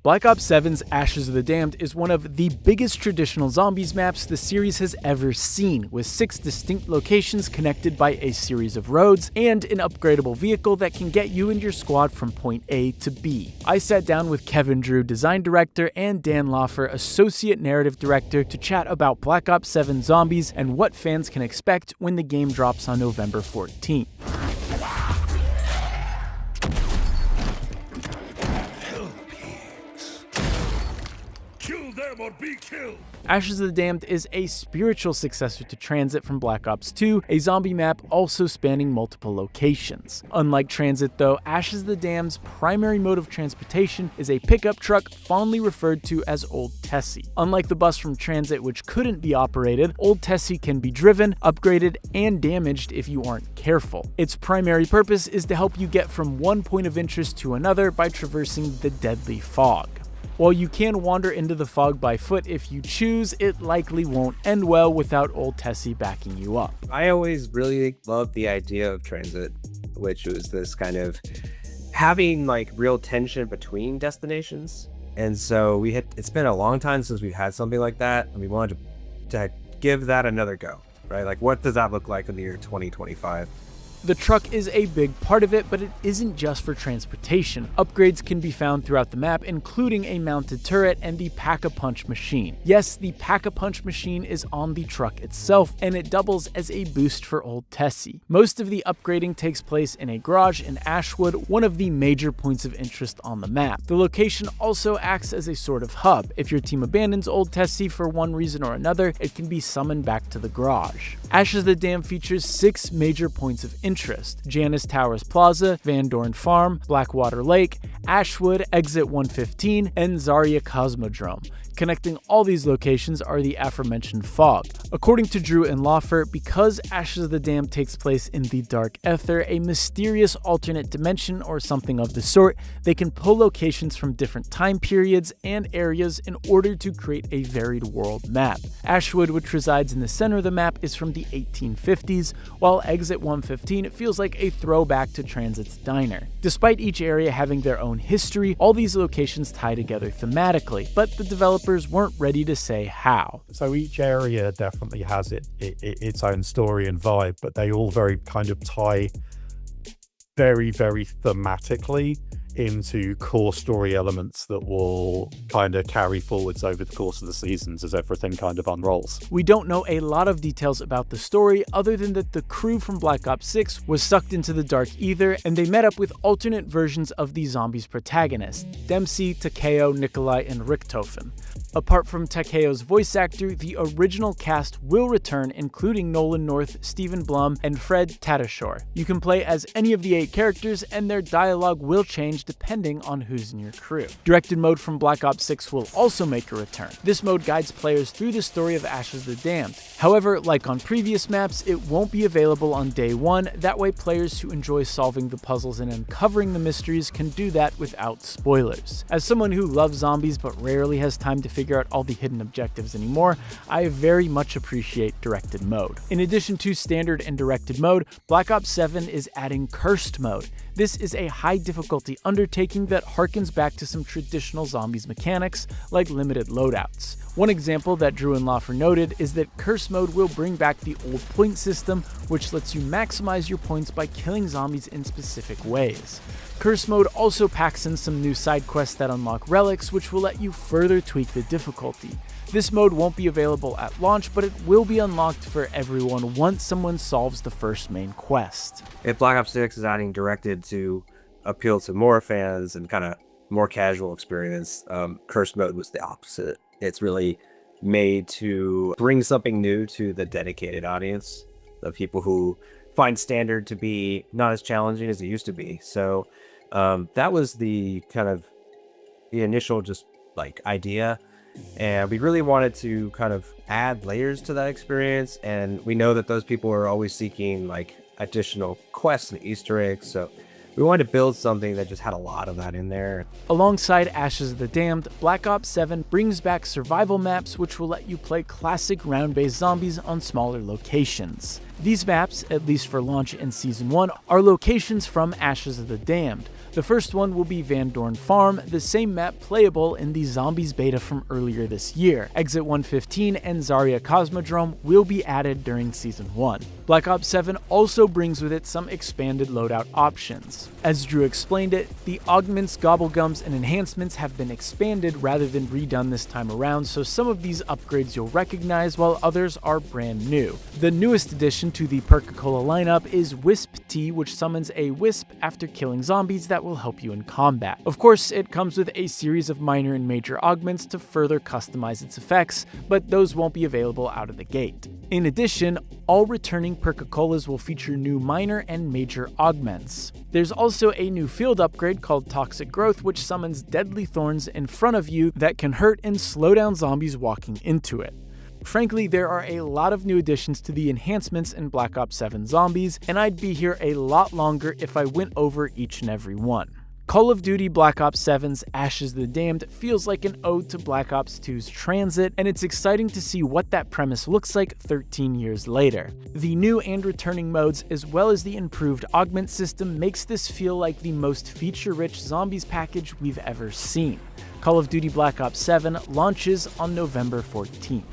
Black Ops 7's Ashes of the Damned is one of the biggest traditional zombies maps the series has ever seen, with 6 distinct locations connected by a series of roads, and an upgradable vehicle that can get you and your squad from point A to B. I sat down with Kevin Drew, design director, and Dan Loffer, associate narrative director, to chat about Black Ops 7 Zombies and what fans can expect when the game drops on November 14th. Or be killed. Ashes of the Damned is a spiritual successor to Transit from Black Ops 2, a zombie map also spanning multiple locations. Unlike Transit though, Ashes of the Damned's primary mode of transportation is a pickup truck fondly referred to as Old Tessie. Unlike the bus from Transit, which couldn't be operated, Old Tessie can be driven, upgraded, and damaged if you aren't careful. Its primary purpose is to help you get from one point of interest to another by traversing the deadly fog. While you can wander into the fog by foot if you choose, it likely won't end well without Old Tessie backing you up. I always really loved the idea of Transit, which was this kind of having like real tension between destinations. And so it's been a long time since we've had something like that, and we wanted to give that another go, right? Like, what does that look like in the year 2025? The truck is a big part of it, but it isn't just for transportation. Upgrades can be found throughout the map, including a mounted turret and the Pack-a-Punch machine. Yes, the Pack-a-Punch machine is on the truck itself, and it doubles as a boost for Old Tessie. Most of the upgrading takes place in a garage in Ashwood, one of the major points of interest on the map. The location also acts as a sort of hub. If your team abandons Old Tessie for one reason or another, it can be summoned back to the garage. Ashes of the Damned features 6 major points of interest: Janus Towers Plaza, Van Dorn Farm, Blackwater Lake, Ashwood, Exit 115, and Zarya Cosmodrome. Connecting all these locations are the aforementioned fog. According to Drew and Loffer, because Ashes of the Damned takes place in the Dark Ether, a mysterious alternate dimension or something of the sort, they can pull locations from different time periods and areas in order to create a varied world map. Ashwood, which resides in the center of the map, is from the 1850s, while Exit 115 feels like a throwback to Transit's diner. Despite each area having their own history, all these locations tie together thematically, but the developers weren't ready to say how. So each area definitely has its own story and vibe, but they all very kind of tie very, very thematically into core story elements that will kind of carry forwards over the course of the seasons as everything kind of unrolls. We don't know a lot of details about the story other than that the crew from Black Ops 6 was sucked into the Dark Ether and they met up with alternate versions of the zombies' protagonists: Dempsey, Takeo, Nikolai, and Richtofen. Apart from Takeo's voice actor, the original cast will return, including Nolan North, Stephen Blum, and Fred Tatasciore. You can play as any of the 8 characters, and their dialogue will change depending on who's in your crew. Directed mode from Black Ops 6 will also make a return. This mode guides players through the story of Ashes of the Damned. However, like on previous maps, it won't be available on day 1, that way players who enjoy solving the puzzles and uncovering the mysteries can do that without spoilers. As someone who loves zombies but rarely has time to figure out all the hidden objectives anymore, I very much appreciate directed mode. In addition to standard and directed mode, Black Ops 7 is adding cursed mode. This is a high difficulty undertaking that harkens back to some traditional zombies mechanics, like limited loadouts. One example that Drew and Loffer noted is that Curse Mode will bring back the old point system, which lets you maximize your points by killing zombies in specific ways. Curse Mode also packs in some new side quests that unlock relics, which will let you further tweak the difficulty. This mode won't be available at launch, but it will be unlocked for everyone once someone solves the first main quest. If Black Ops 6 is adding directed to appeal to more fans and kind of more casual experience, Curse Mode was the opposite. It's really made to bring something new to the dedicated audience, the people who find standard to be not as challenging as it used to be. So that was the kind of the initial just like idea. And we really wanted to kind of add layers to that experience. And we know that those people are always seeking like additional quests and Easter eggs. So we wanted to build something that just had a lot of that in there. Alongside Ashes of the Damned, Black Ops 7 brings back survival maps which will let you play classic round-based zombies on smaller locations. These maps, at least for launch in Season 1, are locations from Ashes of the Damned. The first one will be Van Dorn Farm, the same map playable in the Zombies beta from earlier this year. Exit 115 and Zarya Cosmodrome will be added during Season 1. Black Ops 7 also brings with it some expanded loadout options. As Drew explained it, the augments, gobblegums, and enhancements have been expanded rather than redone this time around, so some of these upgrades you'll recognize while others are brand new. The newest addition to the Perca-Cola lineup is Wisp Tea, which summons a wisp after killing zombies that will help you in combat. Of course, it comes with a series of minor and major augments to further customize its effects, but those won't be available out of the gate. In addition, all returning Perca-Colas will feature new minor and major augments. There's also a new field upgrade called Toxic Growth, which summons deadly thorns in front of you that can hurt and slow down zombies walking into it. Frankly, there are a lot of new additions to the enhancements in Black Ops 7 Zombies, and I'd be here a lot longer if I went over each and every one. Call of Duty Black Ops 7's Ashes the Damned feels like an ode to Black Ops 2's Transit, and it's exciting to see what that premise looks like 13 years later. The new and returning modes, as well as the improved augment system, makes this feel like the most feature-rich Zombies package we've ever seen. Call of Duty Black Ops 7 launches on November 14th.